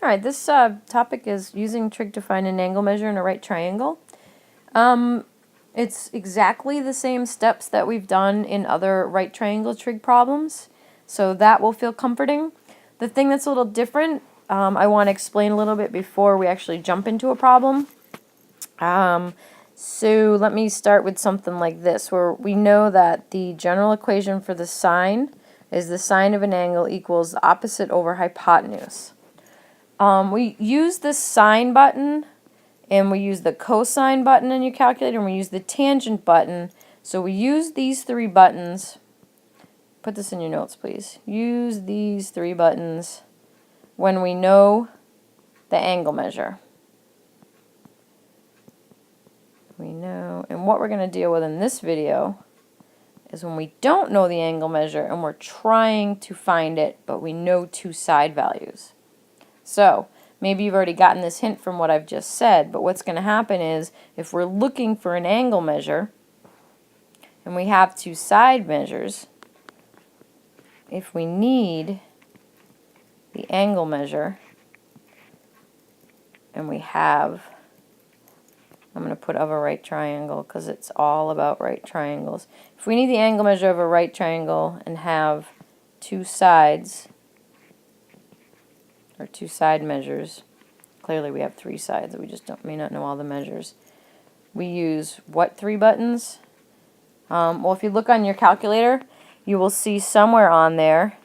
All right, this topic is using trig to find an angle measure in a right triangle. It's exactly the same steps that we've done in other right triangle trig problems, so that will feel comforting. The thing that's a little different, I want to explain a little bit before we actually jump into a problem. So let me start with something like this, where we know that the general equation for the sine is the sine of an angle equals the opposite over hypotenuse. We use the sine button, and we use the cosine button in your calculator, and we use the tangent button. So we use these three buttons. Put this in your notes, please. Use these three buttons when we know the angle measure. We know, and what we're going to deal with in this video is when we don't know the angle measure and we're trying to find it, but we know two side values. So maybe you've already gotten this hint from what I've just said, but what's going to happen is if we're looking for an angle measure and we have two side measures, if we need the angle measure and we have, I'm going to put of a right triangle because it's all about right triangles. If we need the angle measure of a right triangle and have two sides, or two side measures, clearly we have three sides, we just may not know all the measures. We use what three buttons? Well, if you look on your calculator, you will see somewhere on there,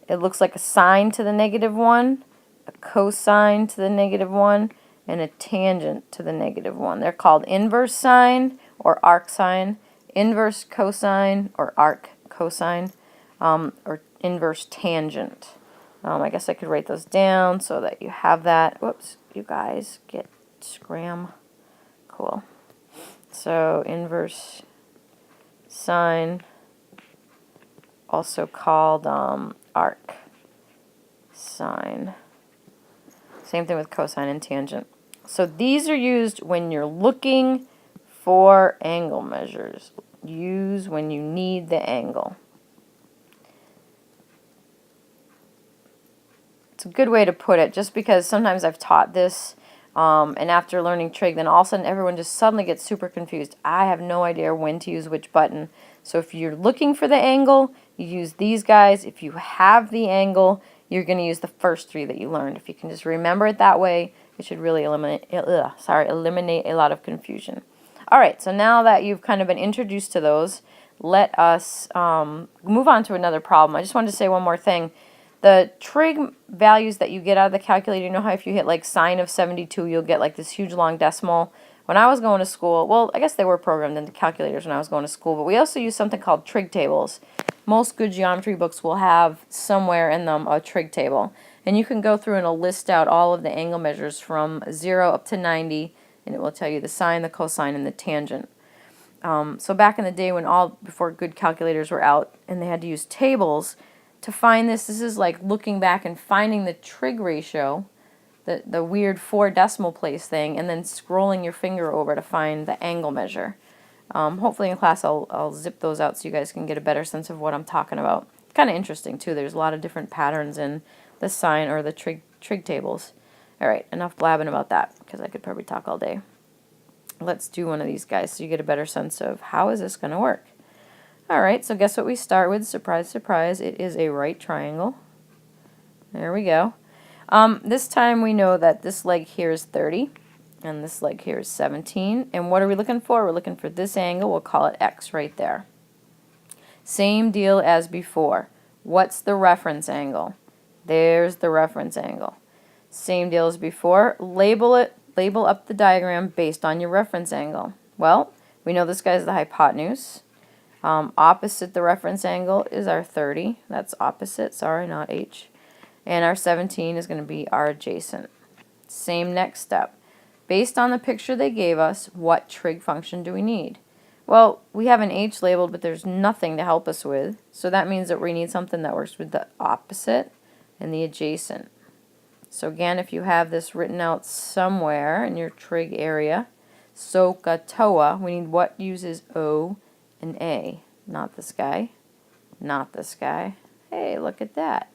it looks like a sine to the -1, a cosine to the -1, and a tangent to the -1. They're called inverse sine or arc sine, inverse cosine or arc cosine, or inverse tangent. I guess I could write those down so that you have that. Whoops, you guys get scram. Cool. So inverse sine, also called arc sine. Same thing with cosine and tangent. So these are used when you're looking for angle measures. Use when you need the angle. It's a good way to put it, just because sometimes I've taught this, and after learning trig, then all of a sudden everyone just suddenly gets super confused. I have no idea when to use which button. So if you're looking for the angle, you use these guys. If you have the angle, you're going to use the first three that you learned. If you can just remember it that way, it should really eliminate a lot of confusion. All right, so now that you've kind of been introduced to those, let us move on to another problem. I just wanted to say one more thing. The trig values that you get out of the calculator, you know how if you hit like sine of 72, you'll get like this huge long decimal? When I was going to school, well, I guess they were programmed into calculators when I was going to school, but we also use something called trig tables. Most good geometry books will have somewhere in them a trig table. And you can go through and it'll list out all of the angle measures from 0 up to 90, and it will tell you the sine, the cosine, and the tangent. So back in the day before good calculators were out and they had to use tables, to find this is like looking back and finding the trig ratio, the weird 4 decimal place thing, and then scrolling your finger over to find the angle measure. Hopefully in class I'll zip those out so you guys can get a better sense of what I'm talking about. It's kind of interesting too. There's a lot of different patterns in the sine or the trig tables. Alright, enough blabbing about that because I could probably talk all day. Let's do one of these guys so you get a better sense of how is this going to work. Alright, so guess what we start with? Surprise, surprise, it is a right triangle. There we go. This time we know that this leg here is 30, and this leg here is 17. And what are we looking for? We're looking for this angle. We'll call it X right there. Same deal as before. What's the reference angle? There's the reference angle. Same deal as before. Label up the diagram based on your reference angle. Well, we know this guy's the hypotenuse. Opposite the reference angle is our 30. That's opposite, sorry, not H. And our 17 is going to be our adjacent. Same next step. Based on the picture they gave us, what trig function do we need? Well, we have an H labeled, but there's nothing to help us with. So that means that we need something that works with the opposite and the adjacent. So again, if you have this written out somewhere in your trig area, SOHCAHTOA, we need what uses O and A. Not this guy. Not this guy. Hey, look at that.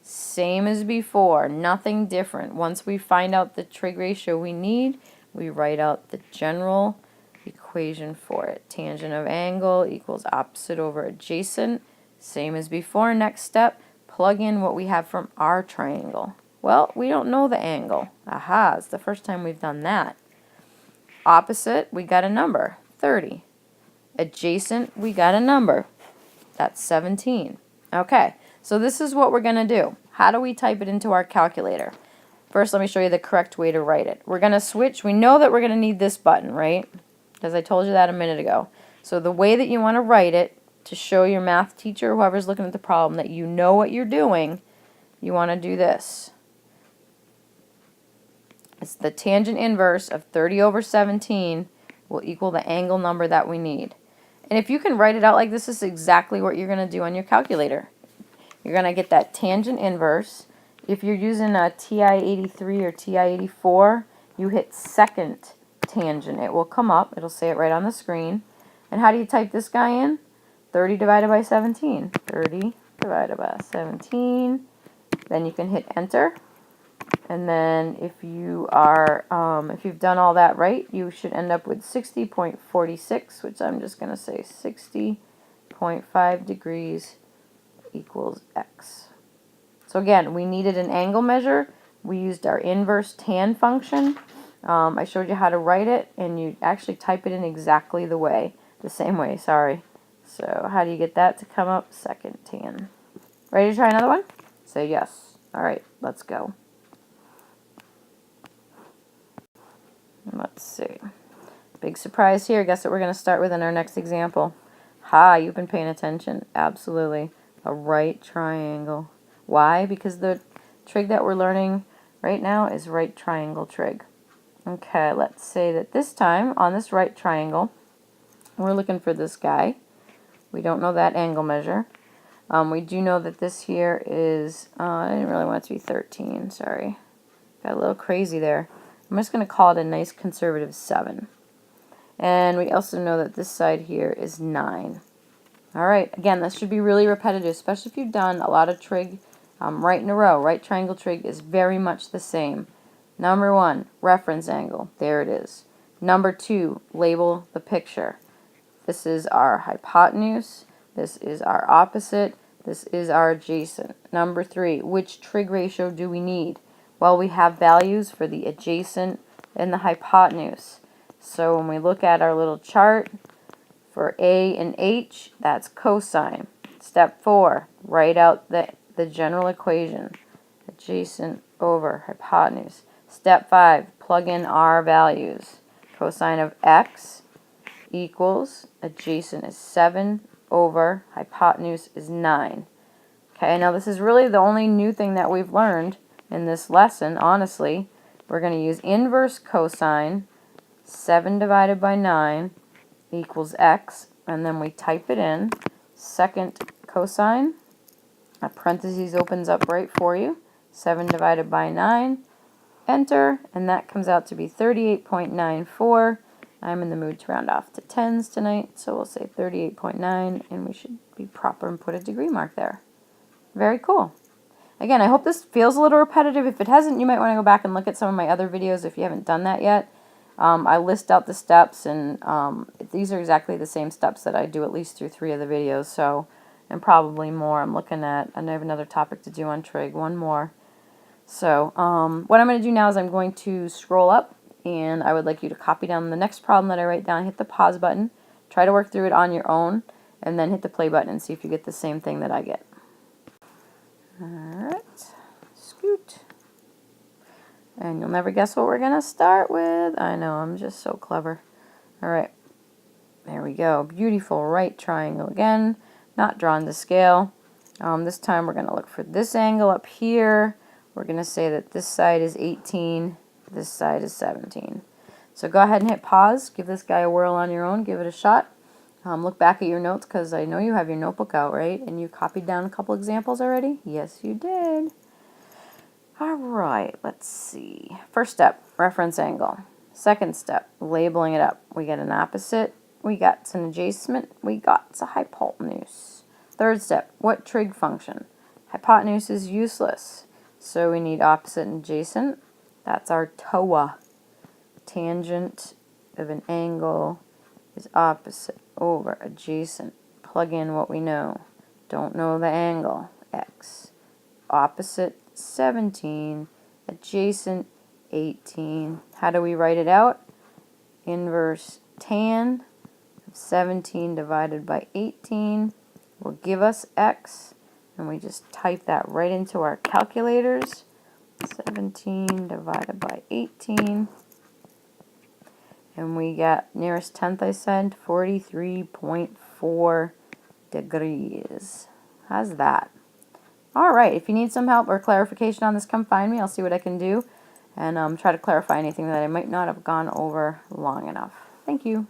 Same as before, nothing different. Once we find out the trig ratio we need, we write out the general equation for it. Tangent of angle equals opposite over adjacent. Same as before. Next step, plug in what we have from our triangle. Well, we don't know the angle. Aha, it's the first time we've done that. Opposite, we got a number, 30. Adjacent, we got a number. That's 17. Okay, so this is what we're going to do. How do we type it into our calculator? First, let me show you the correct way to write it. We're going to switch. We know that we're going to need this button, right? Because I told you that a minute ago. So the way that you want to write it, to show your math teacher, whoever's looking at the problem, that you know what you're doing, you want to do this. It's the tangent inverse of 30 over 17 will equal the angle number that we need. And if you can write it out like this, is exactly what you're going to do on your calculator. You're going to get that tangent inverse. If you're using a TI-83 or TI-84, you hit second tangent. It will come up. It'll say it right on the screen. And how do you type this guy in? 30 divided by 17. 30 divided by 17. Then you can hit enter. And then if you are, if you've done all that right, you should end up with 60.46, which I'm just going to say 60.5 degrees equals x. So again, we needed an angle measure. We used our inverse tan function. I showed you how to write it, and you actually type it in exactly the same way, sorry. So how do you get that to come up? Second tan. Ready to try another one? Say yes. All right, let's go. Let's see. Big surprise here. Guess what we're going to start with in our next example? Ha, you've been paying attention. Absolutely. A right triangle. Why? Because the trig that we're learning right now is right triangle trig. Okay, let's say that this time on this right triangle, we're looking for this guy. We don't know that angle measure. We do know that this here is, I didn't really want it to be 13, sorry. Got a little crazy there. I'm just going to call it a nice conservative 7. And we also know that this side here is 9. Alright, again, this should be really repetitive, especially if you've done a lot of trig right in a row. Right triangle trig is very much the same. Number 1, reference angle. There it is. Number 2, label the picture. This is our hypotenuse. This is our opposite. This is our adjacent. Number 3, which trig ratio do we need? Well, we have values for the adjacent and the hypotenuse. So when we look at our little chart for A and H, that's cosine. Step 4, write out the general equation. Adjacent over hypotenuse. Step 5, plug in our values. Cosine of x equals, adjacent is 7 over hypotenuse is 9. Okay, now this is really the only new thing that we've learned in this lesson, honestly. We're going to use inverse cosine, 7 divided by 9 equals x, and then we type it in. Second cosine, a parentheses opens up right for you, 7 divided by 9, enter, and that comes out to be 38.94. I'm in the mood to round off to tens tonight, so we'll say 38.9, and we should be proper and put a degree mark there. Very cool. Again, I hope this feels a little repetitive. If it hasn't, you might want to go back and look at some of my other videos if you haven't done that yet. I list out the steps, and these are exactly the same steps that I do at least through 3 of the videos, so, and probably more. I'm looking at, I have another topic to do on trig, one more. So what I'm going to do now is I'm going to scroll up, and I would like you to copy down the next problem that I write down, hit the pause button, try to work through it on your own, and then hit the play button and see if you get the same thing that I get. Alright, scoot. And you'll never guess what we're going to start with. I know, I'm just so clever. Alright, there we go. Beautiful right triangle again, not drawn to scale. This time we're going to look for this angle up here. We're going to say that this side is 18, this side is 17. So go ahead and hit pause, give this guy a whirl on your own, give it a shot. Look back at your notes because I know you have your notebook out, right? And you copied down a couple examples already? Yes, you did. All right, let's see. First step, reference angle. Second step, labeling it up. We get an opposite, we got an adjacent, we got a hypotenuse. Third step, what trig function? Hypotenuse is useless. So we need opposite and adjacent. That's our TOA. Tangent of an angle is opposite over adjacent. Plug in what we know. Don't know the angle. X. Opposite 17. Adjacent 18. How do we write it out? Inverse tan of 17 divided by 18 will give us X. And we just type that right into our calculators. 17 divided by 18. And we get nearest tenth, I said, 43.4 degrees. How's that? All right, if you need some help or clarification on this, come find me. I'll see what I can do and try to clarify anything that I might not have gone over long enough. Thank you.